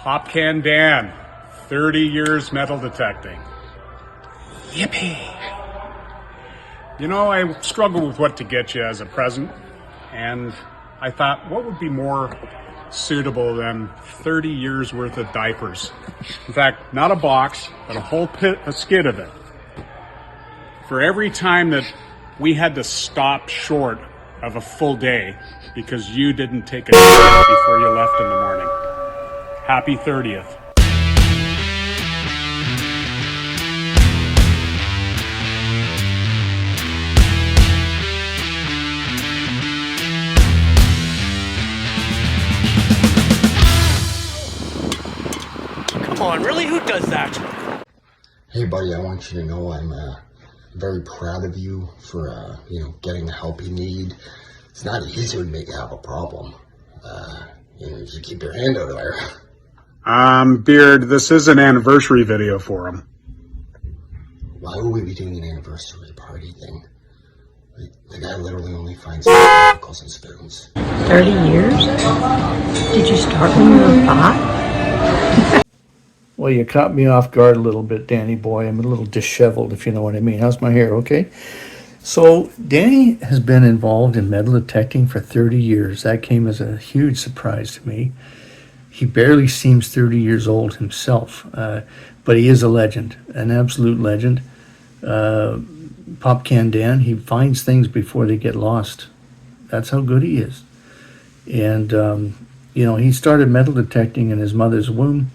Pop Can Dan, 30 years metal detecting. Yippee! You know, I struggled with what to get you as a present, and I thought, what would be more suitable than 30 years worth of diapers? In fact, not a box, but a skid of it. For every time that we had to stop short of a full day because you didn't take a shit before you left in the morning. Happy 30th. Come on, really? Who does that? Hey buddy, I want you to know I'm very proud of you for getting the help you need. It's not easy when you have a problem. You keep your hand out of there. Beard, this is an anniversary video for him. Why would we be doing an anniversary party thing? The guy literally only finds pickles and spoons. 30 years? Did you start when you were 5? Well, you caught me off guard a little bit, Danny boy. I'm a little disheveled, if you know what I mean. How's my hair, okay? So, Danny has been involved in metal detecting for 30 years. That came as a huge surprise to me. He barely seems 30 years old himself, but he is a legend, an absolute legend. Pop Can Dan, he finds things before they get lost. That's how good he is. And, he started metal detecting in his mother's womb.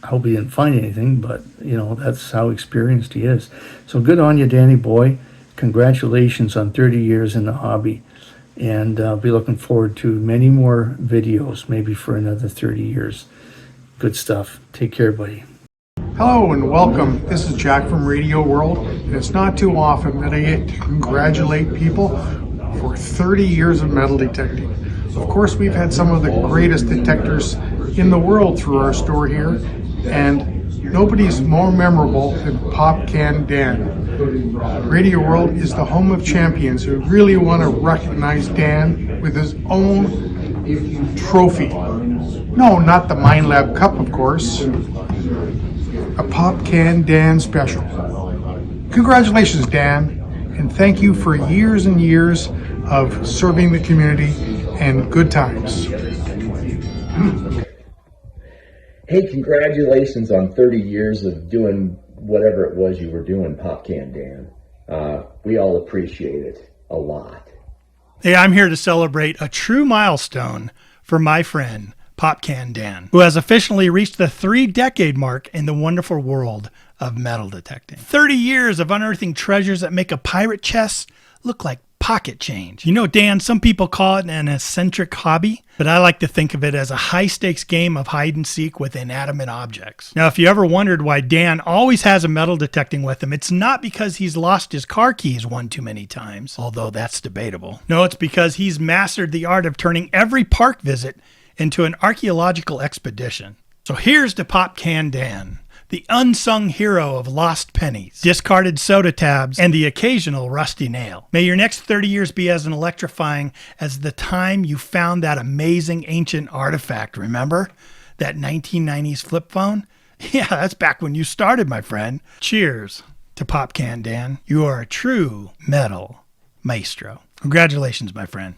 I hope he didn't find anything, but, that's how experienced he is. So good on you, Danny boy. Congratulations on 30 years in the hobby. And I'll be looking forward to many more videos, maybe for another 30 years. Good stuff. Take care, buddy. Hello and welcome. This is Jack from Radio World, and it's not too often that I get to congratulate people for 30 years of metal detecting. Of course, we've had some of the greatest detectors in the world through our store here, and nobody's more memorable than Pop Can Dan. Radio World is the home of champions who really want to recognize Dan with his own trophy. No, not the Mind Lab Cup, of course. A Pop Can Dan special. Congratulations, Dan, and thank you for years and years of serving the community and good times. Hey, congratulations on 30 years of doing whatever it was you were doing, Pop Can Dan. We all appreciate it a lot. Hey, I'm here to celebrate a true milestone for my friend, Pop Can Dan, who has officially reached the 3-decade mark in the wonderful world of metal detecting. 30 years of unearthing treasures that make a pirate chest look like pocket change. You know, Dan, some people call it an eccentric hobby, but I like to think of it as a high-stakes game of hide and seek with inanimate objects. Now, if you ever wondered why Dan always has a metal detecting with him, it's not because he's lost his car keys one too many times, although that's debatable. No, it's because he's mastered the art of turning every park visit into an archaeological expedition. So here's to Pop Can Dan, the unsung hero of lost pennies, discarded soda tabs, and the occasional rusty nail. May your next 30 years be as electrifying as the time you found that amazing ancient artifact, remember? That 1990s flip phone? Yeah, that's back when you started, my friend. Cheers to Pop Can Dan. You are a true metal maestro. Congratulations, my friend.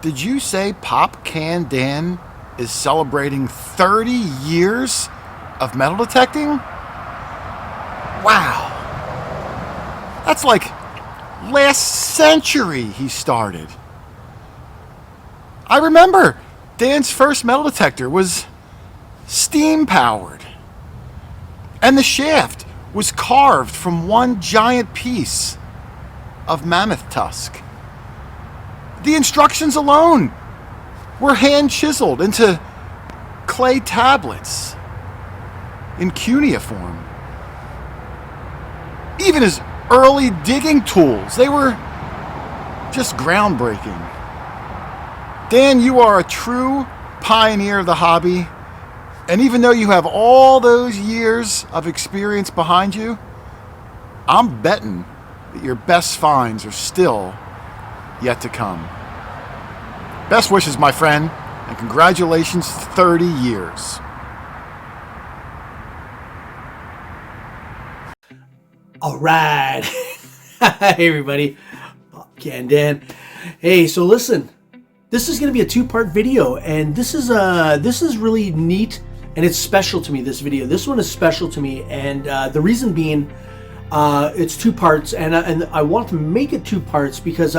Did you say Pop Can Dan is celebrating 30 years of metal detecting? Wow. That's like last century he started. I remember Dan's first metal detector was steam powered. And the shaft was carved from one giant piece of mammoth tusk. The instructions alone were hand chiseled into clay tablets in cuneiform. Even his early digging tools, they were just groundbreaking. Dan, you are a true pioneer of the hobby, and even though you have all those years of experience behind you, I'm betting that your best finds are still yet to come. Best wishes, my friend. And congratulations, 30 years. All right. Hey, everybody. Bob Can Dan. Hey, so listen, this is going to be a two-part video, and this is really neat, and it's special to me. This video, this one is special to me, and the reason being, it's two parts, and I want to make it two parts because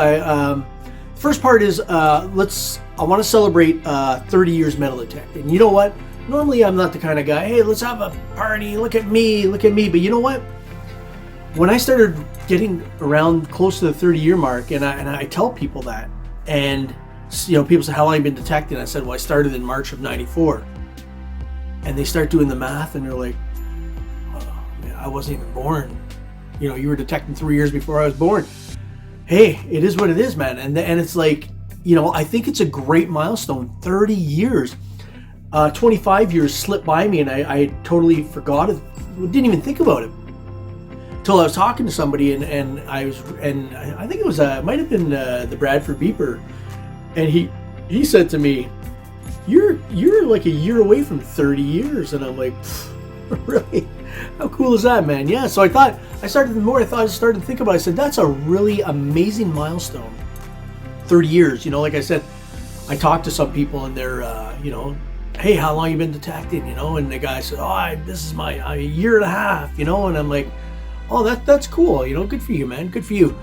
first part is I want to celebrate 30 years metal detecting. And you know what? Normally I'm not the kind of guy, hey, let's have a party, look at me, but you know what? When I started getting around close to the 30-year mark, and I tell people that, and people say, how long have you been detecting? I said, well, I started in March of '94. And they start doing the math, and they're like, oh, man, I wasn't even born. You were detecting 3 years before I was born. Hey, it is what it is, man. And it's like, I think it's a great milestone. 30 years. 25 years slipped by me, and I totally forgot it. Didn't even think about it. Till I was talking to somebody, and I think it was might have been the Bradford Beeper, and he said to me, "You're like a year away from 30 years," and I'm like, really? How cool is that, man? Yeah. So I started to think about it. I said, that's a really amazing milestone. 30 years. Like I said, I talked to some people, and they're hey, how long you been detecting? And the guy said, oh, this is my a year and a half. And I'm like, oh, that's cool. Good for you, man. Good for you.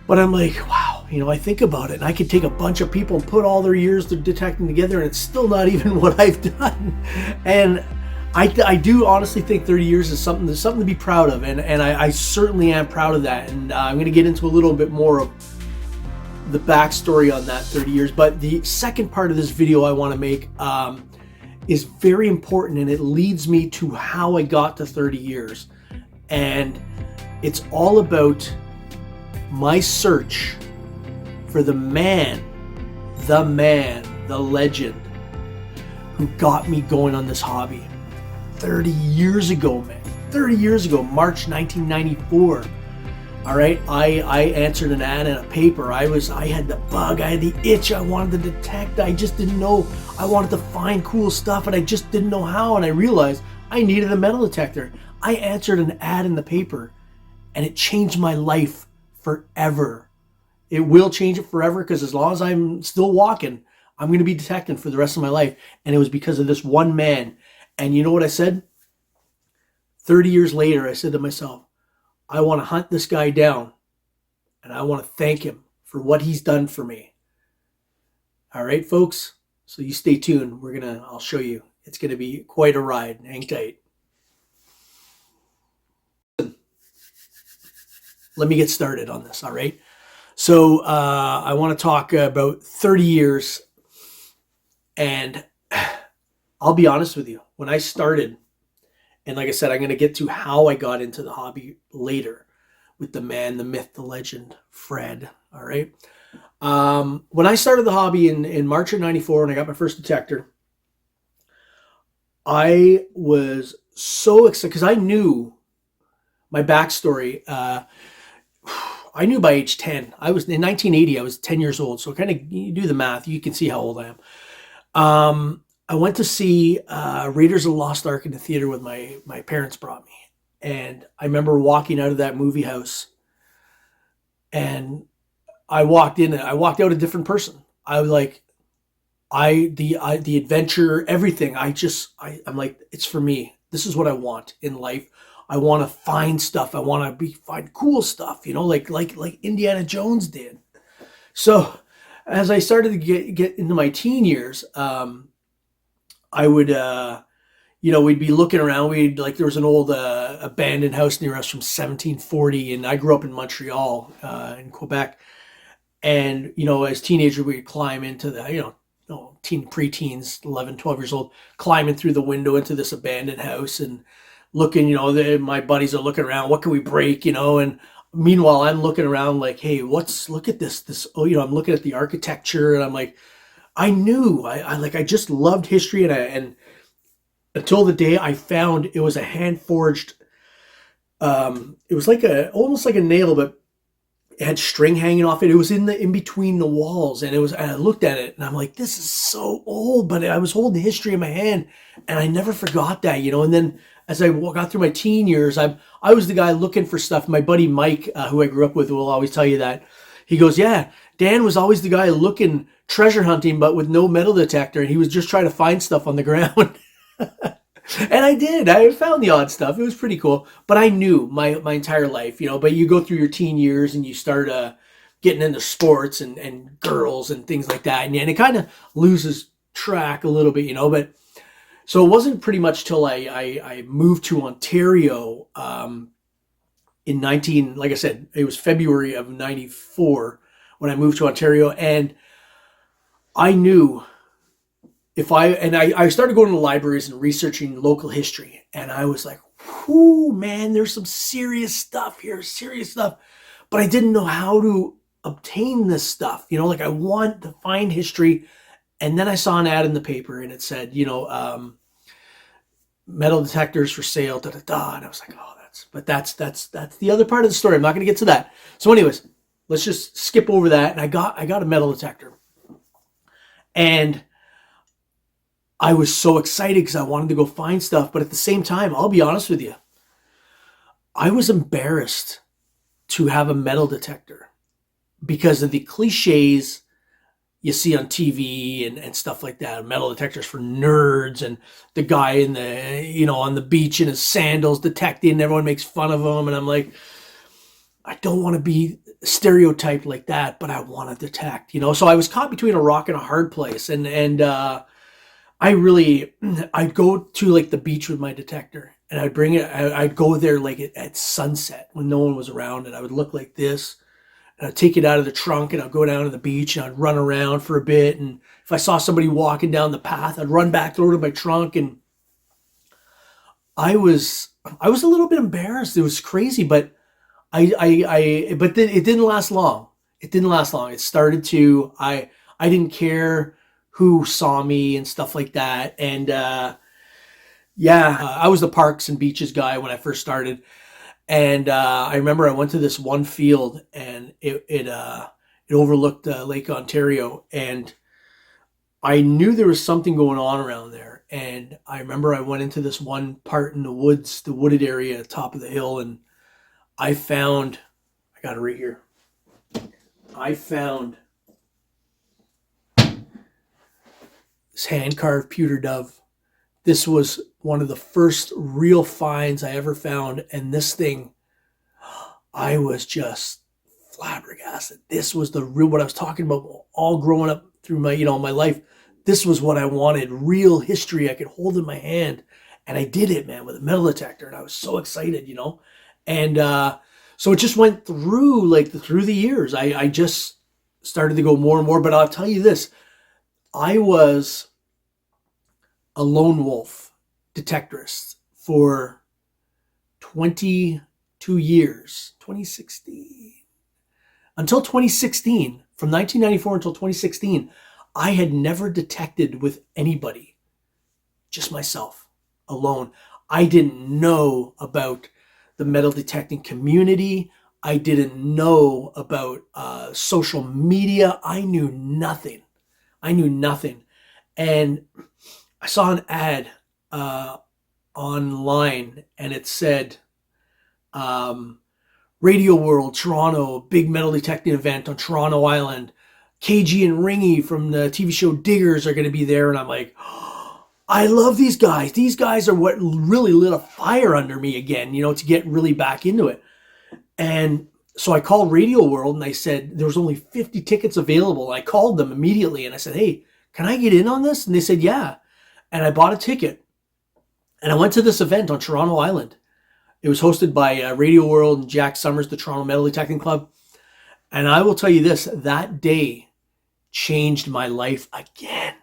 But I'm like, wow. I think about it, and I could take a bunch of people and put all their years of detecting together, and it's still not even what I've done. And I do honestly think 30 years is something to be proud of, and I certainly am proud of that. And I'm going to get into a little bit more of the backstory on that 30 years. But the second part of this video I want to make is very important, and it leads me to how I got to 30 years. And it's all about my search for the man, the legend who got me going on this hobby 30 years ago, man. 30 years ago, March 1994. All right, I answered an ad in a paper. I had the bug, I had the itch. I wanted to detect. I just didn't know. I wanted to find cool stuff, and I just didn't know how. And I realized I needed a metal detector. I answered an ad in the paper, and it changed my life forever. It will change it forever, because as long as I'm still walking, I'm going to be detecting for the rest of my life. And it was because of this one man. And you know what I said? 30 years later, I said to myself, I want to hunt this guy down, and I want to thank him for what he's done for me. All right, folks. So you stay tuned. I'll show you. It's going to be quite a ride. Hang tight. Let me get started on this. All right. So I want to talk about 30 years, and I'll be honest with you. When I started, and like I said, I'm going to get to how I got into the hobby later with the man, the myth, the legend, Fred. All right. When I started the hobby in March of '94, and I got my first detector, I was so excited because I knew my backstory. I knew by age 10. I was in 1980. I was 10 years old. So kind of, you do the math, you can see how old I am. I went to see Raiders of the Lost Ark in the theater with my parents brought me. And I remember walking out of that movie house, and I walked out a different person. I was like, the adventure, everything. I'm like, it's for me. This is what I want in life. I want to find stuff. I want to find cool stuff, like Indiana Jones did. So as I started to get into my teen years, I would, we'd be looking around. There was an old abandoned house near us from 1740, and I grew up in Montreal, in Quebec. And, as teenagers, we'd climb into the, preteens, 11, 12 years old, climbing through the window into this abandoned house and looking, my buddies are looking around, what can we break, and meanwhile, I'm looking around like, hey, look at this, I'm looking at the architecture, and I'm like, I knew, I just loved history, and until the day I found it was a hand forged, it was almost like a nail, but It had string hanging off it. It was in between the walls, and I looked at it and I'm like, this is so old, but I was holding the history in my hand, and I never forgot that, you know. And then as I got through my teen years, I was the guy looking for stuff. My buddy Mike, who I grew up with, will always tell you that. He goes, yeah, Dan was always the guy looking, treasure hunting, but with no metal detector, and he was just trying to find stuff on the ground. And I did. I found the odd stuff. It was pretty cool. But I knew my entire life, you know. But you go through your teen years and you start getting into sports and girls and things like that. And it kind of loses track a little bit, you know. But so it wasn't pretty much till I moved to Ontario in like I said, it was February of 94 when I moved to Ontario. And I knew I started going to libraries and researching local history, and I was like, whoo, man, there's some serious stuff here, serious stuff. But I didn't know how to obtain this stuff. You know, like I want to find history. And then I saw an ad in the paper and it said, you know, metal detectors for sale, da da da. And I was like, oh, that's the other part of the story. I'm not going to get to that. So anyways, let's just skip over that. And I got a metal detector. And I was so excited because I wanted to go find stuff. But at the same time, I'll be honest with you, I was embarrassed to have a metal detector because of the cliches you see on TV and stuff like that. Metal detectors for nerds, and the guy in the, you know, on the beach in his sandals detecting, and everyone makes fun of him. And I'm like, I don't want to be stereotyped like that, but I want to detect, you know? So I was caught between a rock and a hard place. And I'd go to like the beach with my detector, and I'd bring it. I'd go there like at sunset when no one was around, and I would look like this, and I'd take it out of the trunk, and I'd go down to the beach, and I'd run around for a bit. And if I saw somebody walking down the path, I'd run back, throw it in my trunk. And I was a little bit embarrassed. It was crazy, but but then it didn't last long. It didn't last long. It started to, I didn't care who saw me and stuff like that. And I was the parks and beaches guy when I first started. And I remember I went to this one field, and it overlooked Lake Ontario, and I knew there was something going on around there. And I remember I went into this one part in the woods, the wooded area at the top of the hill, and I got it right here. I found this hand-carved pewter dove. This was one of the first real finds I ever found. And this thing, I was just flabbergasted. This was the real, what I was talking about all growing up through my, you know, my life. This was what I wanted, real history I could hold in my hand. And I did it, man, with a metal detector. And I was so excited, you know. And so it just went through the years. I just started to go more and more. But I'll tell you this, I was a lone wolf detectorist for 22 years, 2016. Until 2016, from 1994 until 2016, I had never detected with anybody, just myself, alone. I didn't know about the metal detecting community. I didn't know about social media. I knew nothing. And I saw an ad online, and it said, Radio World, Toronto, big metal detecting event on Toronto Island. KG and Ringy from the TV show Diggers are going to be there. And I'm like, oh, I love these guys. These guys are what really lit a fire under me again, you know, to get really back into it. And so I called Radio World, and they said there was only 50 tickets available. I called them immediately, and I said, hey, can I get in on this? And they said, yeah. And I bought a ticket, and I went to this event on Toronto Island. It was hosted by Radio World and Jack Summers, the Toronto Metal Detecting Club. And I will tell you this, that day changed my life again.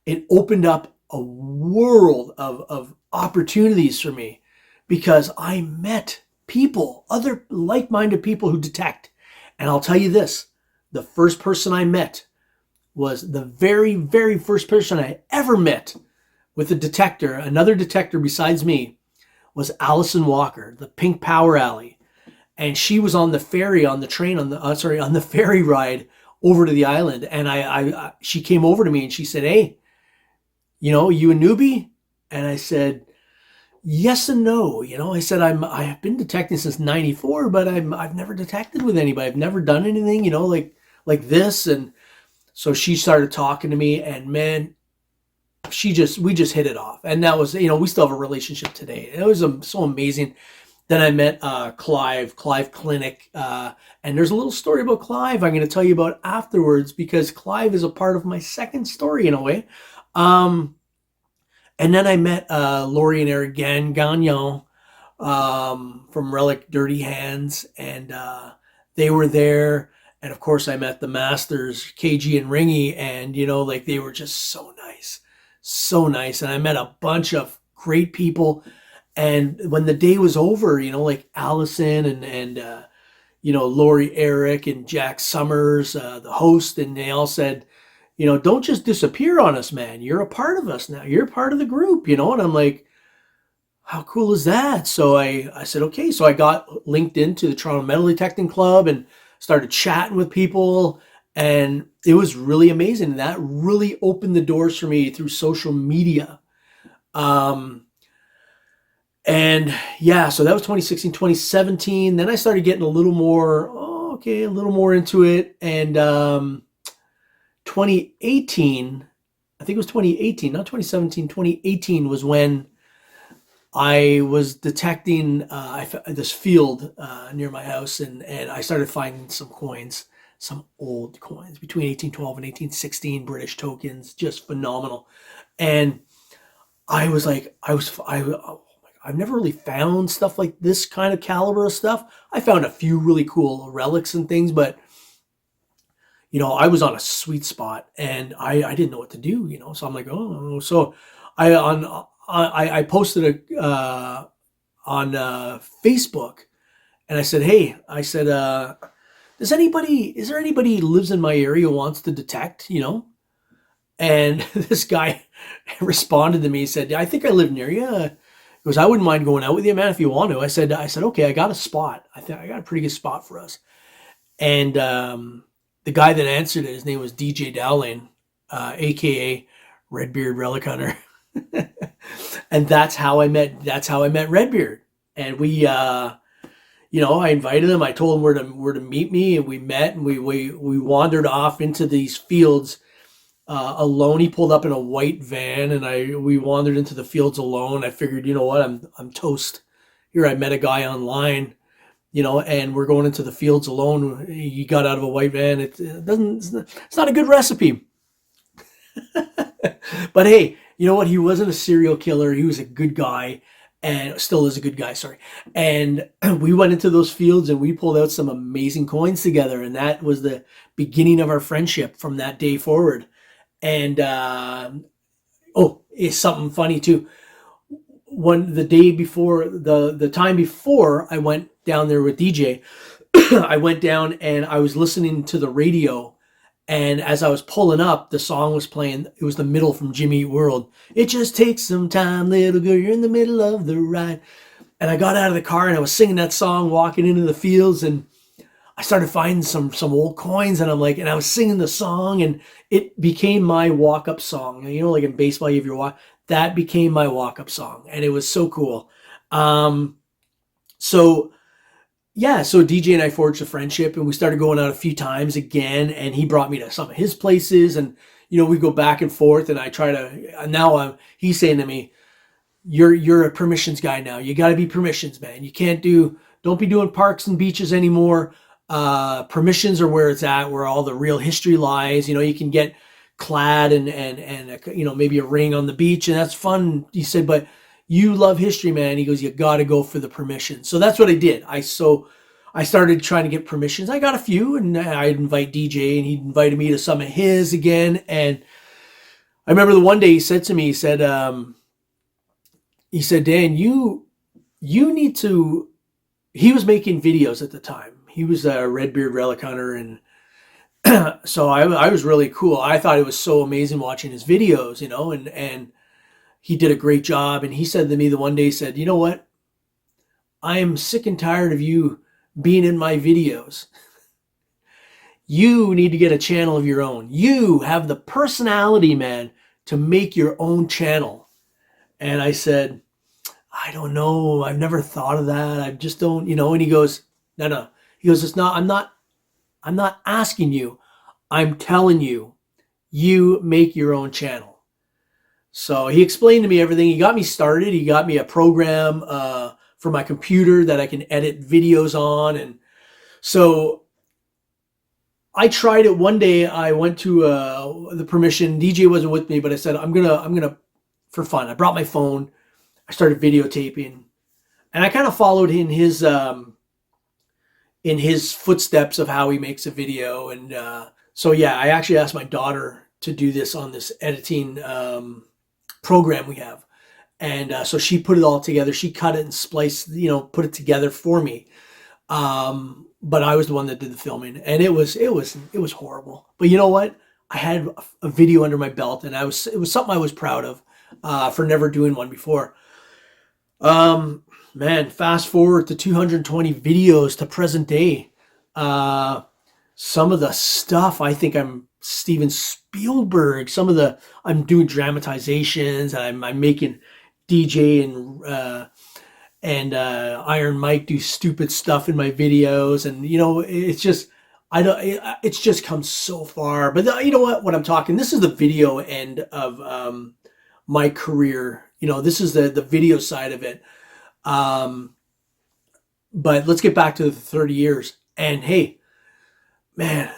It opened up a world of opportunities for me, because I met people, other like-minded people who detect. And I'll tell you this, the first person I met was the very, very first person I ever met with a detector, another detector besides me, was Allison Walker, the Pink Power Alley. and she was on the ferry, on the train, on the on the ferry ride over to the island. And she came over to me and she said, "Hey, you a newbie?" And I said, "Yes and no." I said, I have been detecting since '94, but I've never detected with anybody. I've never done anything, like this. And so she started talking to me, and man, we just hit it off. And that was, we still have a relationship today. It was so amazing. Then I met Clive Clinic. And there's a little story about Clive I'm going to tell you about afterwards, because Clive is a part of my second story in a way. And then I met Lori and Eric Gagnon from Relic Dirty Hands, and they were there. And of course, I met the masters, KG and Ringy, and they were just so nice, so nice. And I met a bunch of great people. And when the day was over, like Allison and Lori, Eric, and Jack Summers, the host, and they all said, don't just disappear on us, man. You're a part of us now. You're part of the group, And I'm like, how cool is that? So I said, okay. So I got linked into the Toronto Metal Detecting Club and started chatting with people. And it was really amazing. That really opened the doors for me through social media. And yeah, so that was 2016, 2017. Then I started getting a little more into it. And 2018, I think it was 2018, not 2017, 2018 was when I was detecting this field near my house, and I started finding some coins, some old coins between 1812 and 1816, British tokens, just phenomenal. And I was like, I've never really found stuff like this kind of caliber of stuff. I found a few really cool relics and things, but I was on a sweet spot, and I didn't know what to do, So I'm like, oh, so I posted on Facebook, and I said, hey, is there anybody who lives in my area who wants to detect, And this guy responded to me. He said, I think I live near you. He goes, I wouldn't mind going out with you, man, if you want to. I said, okay, I got a spot. I think I got a pretty good spot for us. And the guy that answered it, his name was DJ Dowling, aka Redbeard Relic Hunter. And that's how I met Redbeard. And we I invited him. I told him where to meet me, and we met, and we wandered off into these fields alone. He pulled up in a white van, and we wandered into the fields alone. I figured, what, I'm toast. Here I met a guy online, and we're going into the fields alone. He got out of a white van. It's not a good recipe. But hey, you know what? He wasn't a serial killer. He was a good guy, and still is a good guy. Sorry. And we went into those fields and we pulled out some amazing coins together. And that was the beginning of our friendship from that day forward. And, it's something funny too. The time before I went down there with DJ, I went down and I was listening to the radio. And as I was pulling up, the song was playing. It was the middle from Jimmy Eat World. It just takes some time, little girl, you're in the middle of the ride. And I got out of the car and I was singing that song, walking into the fields, and I started finding some old coins, and I was singing the song, and it became my walk-up song. Like in baseball, you have your walk. That became my walk-up song, and it was so cool. So DJ and I forged a friendship, and we started going out a few times again, and he brought me to some of his places, and we go back and forth, and I try to, now he's saying to me, you're a permissions guy now. You got to be permissions, man. Don't be doing parks and beaches anymore. Permissions are where it's at, where all the real history lies. You can get clad and maybe a ring on the beach, and that's fun. He said, but you love history, man. He goes, you got to go for the permission. So that's what I did. I started trying to get permissions. I got a few, and I'd invite DJ, and he invited me to some of his again. And I remember the one day he said to me, he said, Dan, you need to, he was making videos at the time. He was a Redbeard Relic Hunter, and so I was really cool. I thought it was so amazing watching his videos, and he did a great job. And he said to me the one day, he said, you know what? I am sick and tired of you being in my videos. You need to get a channel of your own. You have the personality, man, to make your own channel. And I said, I don't know. I've never thought of that. I just don't, and he goes, no. He goes, I'm not asking you. I'm telling you, you make your own channel. So he explained to me everything. He got me started. He got me a program for my computer that I can edit videos on. And so I tried it one day. I went to the permission. DJ wasn't with me, but I said, I'm gonna, for fun. I brought my phone. I started videotaping, and I kind of followed in his footsteps of how he makes a video. And so yeah, I actually asked my daughter to do this on this editing program we have. And so she put it all together. She cut it and spliced, put it together for me. But I was the one that did the filming, and it was horrible. But you know what? I had a video under my belt, and it was something I was proud of for never doing one before. Man, fast forward to 220 videos to present day. Some of the stuff, I think I'm Steven Spielberg. I'm doing dramatizations, and I'm making DJ and Iron Mike do stupid stuff in my videos. And, it's just, it's just come so far. But you know what I'm talking, this is the video end of my career. This is the video side of it. But let's get back to the 30 years. And hey, man,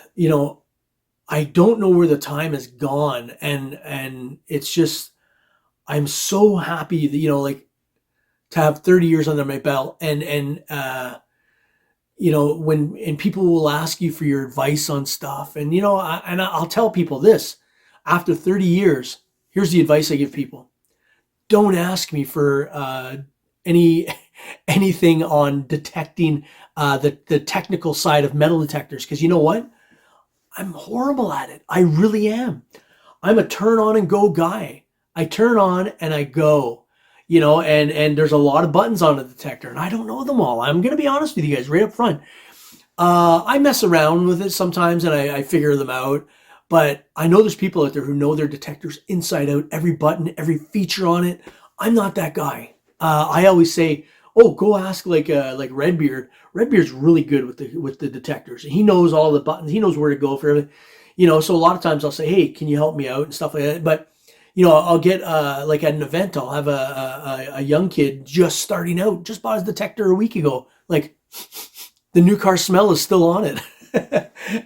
I don't know where the time has gone. And it's just, I'm so happy that, to have 30 years under my belt. And when people will ask you for your advice on stuff, and, I'll tell people this, after 30 years, here's the advice I give people. Don't ask me for anything on detecting the technical side of metal detectors, because you know what? I'm horrible at it. I really am. I'm a turn on and go guy. I turn on and I go, and there's a lot of buttons on a detector, and I don't know them all. I'm going to be honest with you guys right up front. I mess around with it sometimes, and I figure them out. But I know there's people out there who know their detectors inside out, every button, every feature on it. I'm not that guy. I always say, oh, go ask like Redbeard. Redbeard's really good with the detectors. He knows all the buttons. He knows where to go for everything. So a lot of times I'll say, hey, can you help me out and stuff like that. But I'll get like at an event, I'll have a young kid just starting out, just bought his detector a week ago. Like the new car smell is still on it.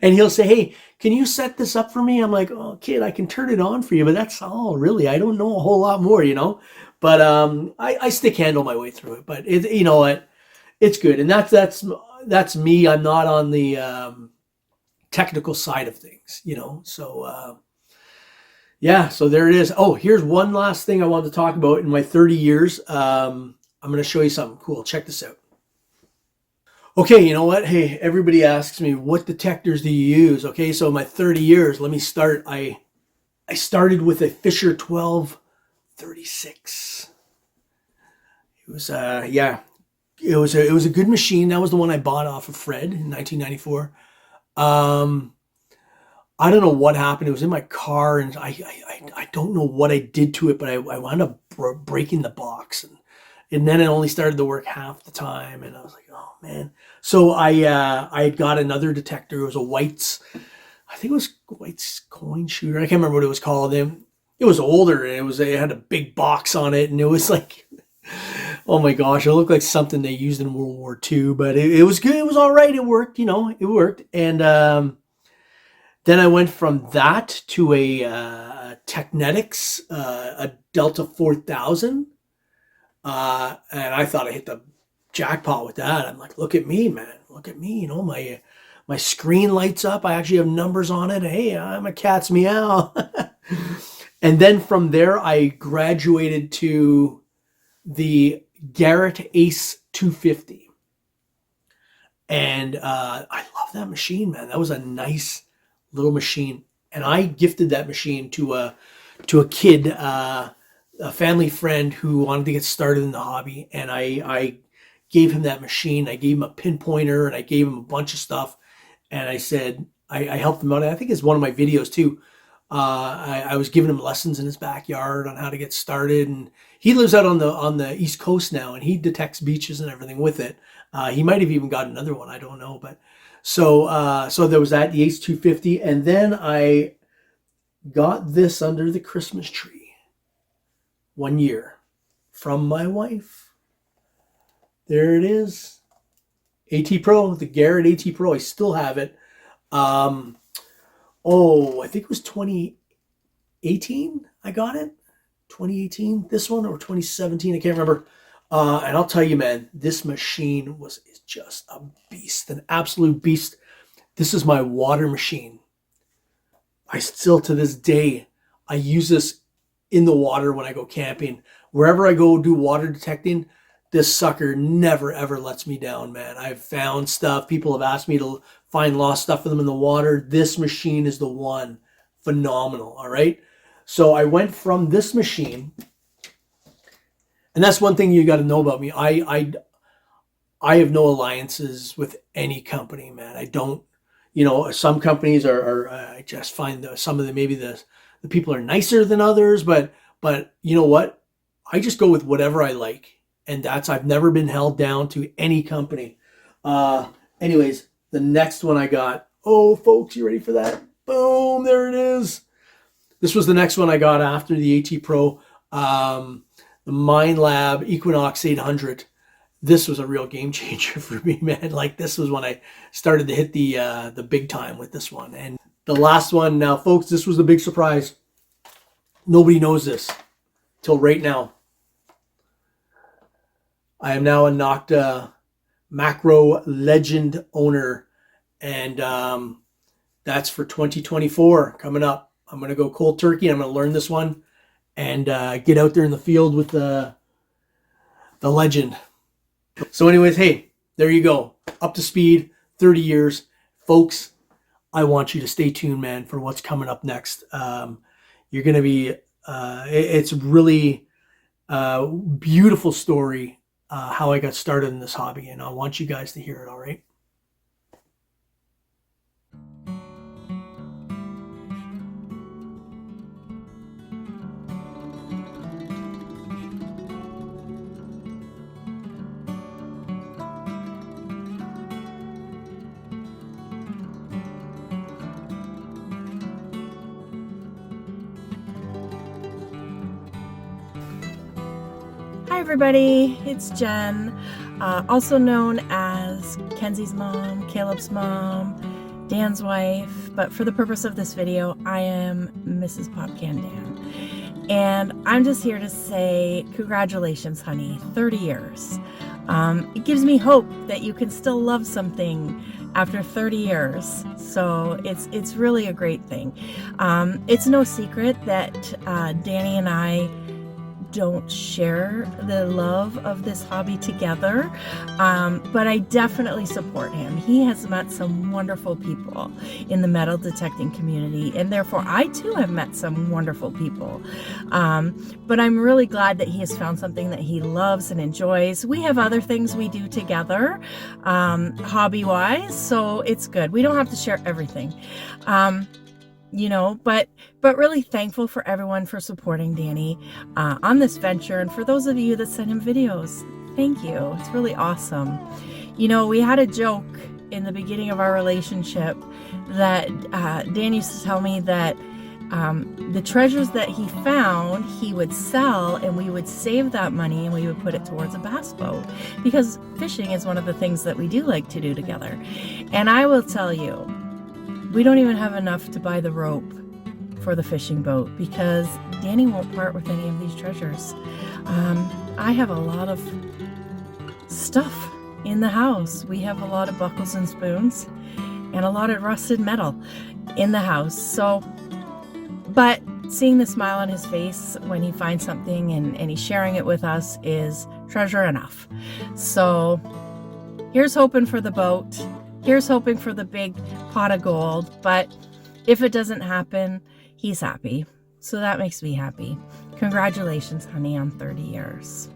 And he'll say, hey, can you set this up for me? I'm like, oh, kid, I can turn it on for you, but that's all really. I don't know a whole lot more, But I stick handle my way through it. But you know what? It's good, and that's me. I'm not on the technical side of things, So yeah, so there it is. Oh, here's one last thing I wanted to talk about in my 30 years. I'm going to show you something cool. Check this out. Okay, you know what? Hey, everybody asks me, what detectors do you use? Okay, so my 30 years, let me start. I started with a Fisher 1236. It was, it was a good machine. That was the one I bought off of Fred in 1994. I don't know what happened. It was in my car, and I don't know what I did to it, but I wound up breaking the box, and then it only started to work half the time, and I was like, oh man. So I had got another detector. It was a White's, I think it was White's coin shooter. I can't remember what it was called. It was older, and it had a big box on it, and it was like, oh my gosh, it looked like something they used in World War II, but it was good. It was all right. It worked, it worked. And then I went from that to a Technetics, a Delta 4000. And I thought I hit the jackpot with that. I'm like, look at me, man. Look at me. My screen lights up. I actually have numbers on it. Hey, I'm a cat's meow. And then from there, I graduated to the Garrett Ace 250. And I love that machine, man. That was a nice little machine. And I gifted that machine to a kid, a family friend who wanted to get started in the hobby. And I gave him that machine. I gave him a pinpointer and I gave him a bunch of stuff. And I said, I helped him out. I think it's one of my videos too. I was giving him lessons in his backyard on how to get started. And he lives out on the East Coast now, and he detects beaches and everything with it. He might have even got another one. I don't know. But so there was that, the H250. And then I got this under the Christmas tree one year from my wife. There it is. AT Pro, the Garrett AT Pro. I still have it. I think it was 2018 I got it. 2018, this one, or 2017, I can't remember. And I'll tell you, man, this machine is just a beast, an absolute beast. This is my water machine. I still, to this day, I use this in the water when I go camping. Wherever I go do water detecting, this sucker never, ever lets me down, man. I've found stuff. People have asked me to find lost stuff for them in the water. This machine is the one. Phenomenal, all right? So I went from this machine, and that's one thing you got to know about me. I have no alliances with any company, man. I don't, some companies are I just find some of them, maybe the people are nicer than others, but you know what? I just go with whatever I like. And I've never been held down to any company. Anyways, the next one I got, folks, you ready for that? Boom, there it is. This was the next one I got after the AT Pro, the Mind Lab Equinox 800. This was a real game changer for me, man. Like, this was when I started to hit the big time with this one. And the last one, now, folks, this was the big surprise. Nobody knows this till right now. I am now a Nocta Macro Legend owner, and that's for 2024 coming up. I'm going to go cold turkey. I'm going to learn this one and get out there in the field with the Legend. So anyways, hey, there you go. Up to speed, 30 years. Folks, I want you to stay tuned, man, for what's coming up next. You're going to be, it's really beautiful story. How I got started in this hobby, and I want you guys to hear it, all right? Hi everybody, it's Jen, also known as Kenzie's mom, Caleb's mom, Dan's wife, but for the purpose of this video, I am Mrs. Popcan Dan. And I'm just here to say congratulations, honey, 30 years. It gives me hope that you can still love something after 30 years. So it's really a great thing. It's no secret that Danny and I don't share the love of this hobby together, but I definitely support him. He has met some wonderful people in the metal detecting community, and therefore I too have met some wonderful people. But I'm really glad that he has found something that he loves and enjoys. We have other things we do together, hobby-wise, so it's good. We don't have to share everything. But really thankful for everyone for supporting Danny on this venture, and for those of you that sent him videos, thank you. It's really awesome. We had a joke in the beginning of our relationship that Dan used to tell me that the treasures that he found, he would sell, and we would save that money and we would put it towards a bass boat, because fishing is one of the things that we do like to do together. And I will tell you, we don't even have enough to buy the rope for the fishing boat, because Danny won't part with any of these treasures. I have a lot of stuff in the house. We have a lot of buckles and spoons and a lot of rusted metal in the house. But seeing the smile on his face when he finds something and he's sharing it with us is treasure enough. So here's hoping for the boat. Here's hoping for the big pot of gold. But if it doesn't happen, he's happy. So that makes me happy. Congratulations, honey, on 30 years.